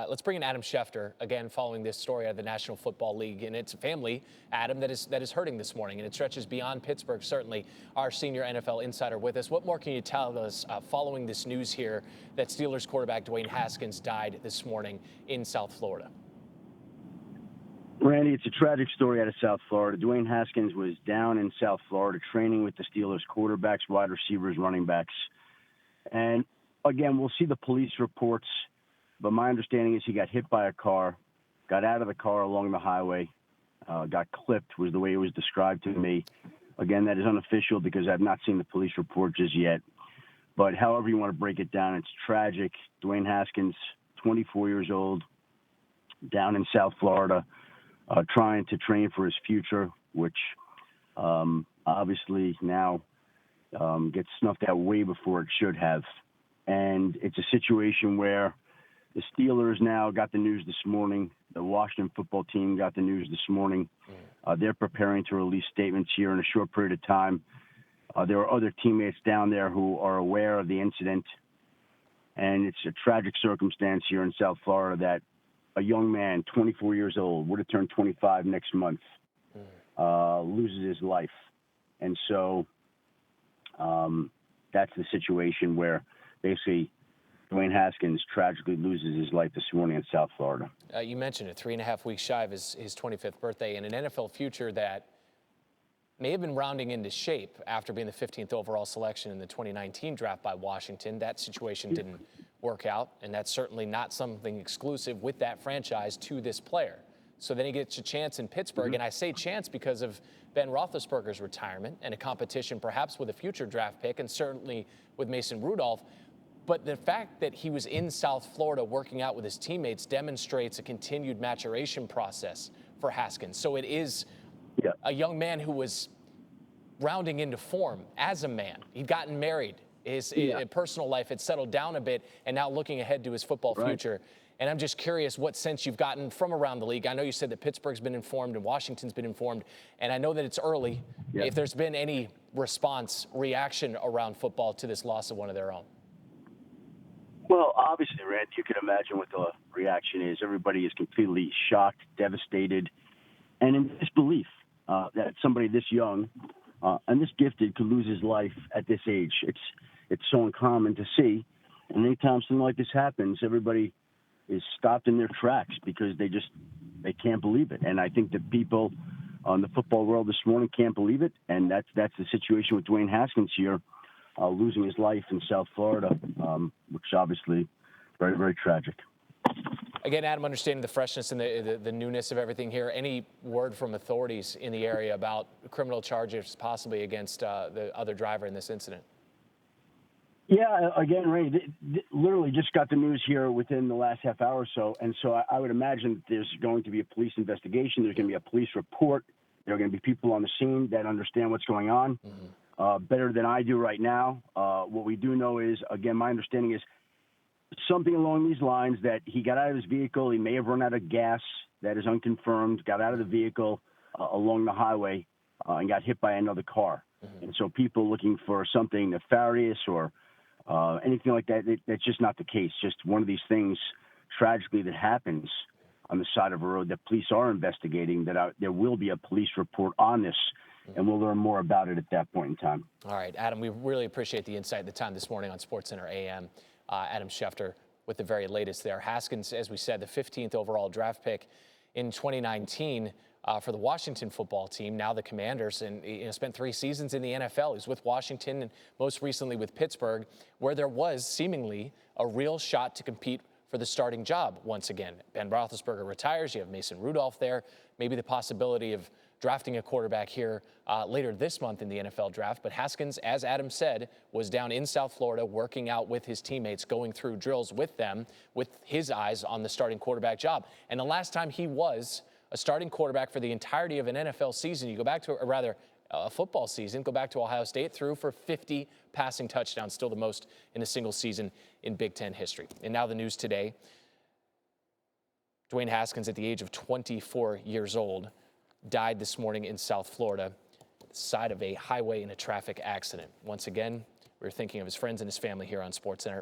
Let's bring in Adam Schefter again, following this story out of the National Football League and its family, Adam, that is hurting this morning, and it stretches beyond Pittsburgh. Certainly, our senior NFL insider with us. What more can you tell us following this news here that Steelers quarterback Dwayne Haskins died this morning in South Florida? Randy, it's a tragic story out of South Florida. Dwayne Haskins was down in South Florida training with the Steelers quarterbacks, wide receivers, running backs. And again, we'll see the police reports, but my understanding is he got hit by a car, got out of the car along the highway, got clipped was the way it was described to me. Again, that is unofficial because I've not seen the police report just yet. But however you want to break it down, it's tragic. Dwayne Haskins, 24 years old, down in South Florida, trying to train for his future, which obviously now gets snuffed out way before it should have. And it's a situation where the Steelers now got the news this morning. The Washington football team got the news this morning. They're preparing to release statements here in a short period of time. There are other teammates down there who are aware of the incident. And it's a tragic circumstance here in South Florida that a young man, 24 years old, would have turned 25 next month, loses his life. And so that's the situation where basically Dwayne Haskins tragically loses his life this morning in South Florida. You mentioned it, 3.5 weeks shy of his 25th birthday, and an NFL future that may have been rounding into shape after being the 15th overall selection in the 2019 draft by Washington. That situation didn't work out, and that's certainly not something exclusive with that franchise to this player. So then he gets a chance in Pittsburgh, and I say chance because of Ben Roethlisberger's retirement and a competition perhaps with a future draft pick and certainly with Mason Rudolph. But the fact that he was in South Florida working out with his teammates demonstrates a continued maturation process for Haskins. So it is a young man who was rounding into form as a man. He'd gotten married. His personal life had settled down a bit, and now looking ahead to his football future. And I'm just curious what sense you've gotten from around the league. I know you said that Pittsburgh's been informed and Washington's been informed, and I know that it's early. If there's been any response, reaction around football to this loss of one of their own. Well, obviously, Rand, you can imagine what the reaction is. Everybody is completely shocked, devastated, and in disbelief that somebody this young and this gifted could lose his life at this age. It's so uncommon to see. And anytime something like this happens, everybody is stopped in their tracks because they can't believe it. And I think that people on the football world this morning can't believe it. And that's the situation with Dwayne Haskins here, losing his life in South Florida, which obviously very, very tragic. Again, Adam, understanding the freshness and the newness of everything here, any word from authorities in the area about criminal charges possibly against the other driver in this incident? Yeah, again, Ray, literally just got the news here within the last half hour or so. And so I would imagine that there's going to be a police investigation. There's going to be a police report. There are going to be people on the scene that understand what's going on better than I do right now. What we do know is, again, my understanding is something along these lines that he got out of his vehicle. He may have run out of gas. That is unconfirmed. Got out of the vehicle along the highway and got hit by another car. And so people looking for something nefarious or anything like that, that's just not the case. Just one of these things, tragically, that happens on the side of a road that police are investigating, that there will be a police report on this, and we'll learn more about it at that point in time. All right, Adam, we really appreciate the insight and the time this morning on SportsCenter AM. Adam Schefter with the very latest there. Haskins, as we said, the 15th overall draft pick in 2019 for the Washington football team, now the Commanders, and spent 3 seasons in the NFL. He was with Washington and most recently with Pittsburgh, where there was seemingly a real shot to compete for the starting job once again. Ben Roethlisberger retires. You have Mason Rudolph there. Maybe the possibility of drafting a quarterback here later this month in the NFL draft. But Haskins, as Adam said, was down in South Florida working out with his teammates, going through drills with them, with his eyes on the starting quarterback job. And the last time he was a starting quarterback for the entirety of an NFL season, you go back to, or rather, a football season, go back to Ohio State, threw for 50 passing touchdowns, still the most in a single season in Big Ten history. And now the news today, Dwayne Haskins, at the age of 24 years old, died this morning in South Florida, side of a highway in a traffic accident. Once again, we're thinking of his friends and his family here on SportsCenter.